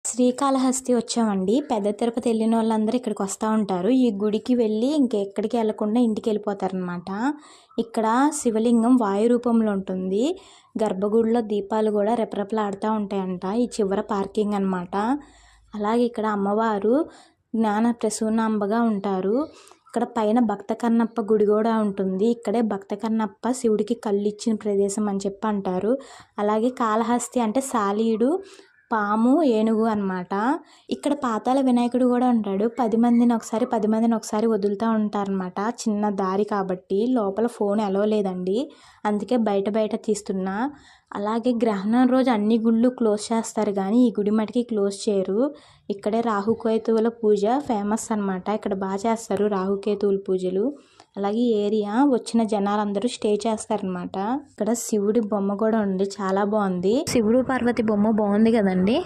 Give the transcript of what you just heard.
శ్రీకాళహస్తి వచ్చామండి. పెద్ద తిరుపతి వెళ్ళిన వాళ్ళందరూ ఇక్కడికి వస్తూ ఉంటారు. ఈ గుడికి వెళ్ళి ఇంకెక్కడికి వెళ్ళకుండా ఇంటికి వెళ్ళిపోతారనమాట. ఇక్కడ శివలింగం వాయు రూపంలో ఉంటుంది. గర్భగుడిలో దీపాలు కూడా రెపరెపలాడుతూ ఉంటాయంట. ఈ చివర పార్కింగ్ అనమాట. అలాగే ఇక్కడ అమ్మవారు జ్ఞాన ప్రసూనాంబగా ఉంటారు. ఇక్కడ పైన భక్త కన్నప్ప గుడి కూడా ఉంటుంది. ఇక్కడే భక్త కన్నప్ప శివుడికి కళ్ళు ఇచ్చిన ప్రదేశం అని చెప్పి అంటారు. అలాగే కాళహస్తి అంటే సాలీడు, పాము, ఏనుగు అనమాట. ఇక్కడ పాతాళ వినాయకుడు కూడా ఉంటాడు. 10 మందిని ఒకసారి వదులుతూ ఉంటారనమాట. చిన్న దారి కాబట్టి లోపల ఫోన్ అలో లేదండి. అందుకే బయట తీస్తున్నా. అలాగే గ్రహణం రోజు అన్ని గుళ్ళు క్లోజ్ చేస్తారు కానీ ఈ గుడి మటుకి క్లోజ్ చేయరు. ఇక్కడే రాహుకేతువుల పూజ ఫేమస్ అనమాట. ఇక్కడ బాగా చేస్తారు రాహుకేతువుల పూజలు. అలాగే ఏరియా వచ్చిన జనాలందరూ స్టే చేస్తారనమాట. ఇక్కడ శివుడి బొమ్మ కూడా ఉంది, చాలా బాగుంది. శివుడు పార్వతి బొమ్మ బాగుంది కదండి.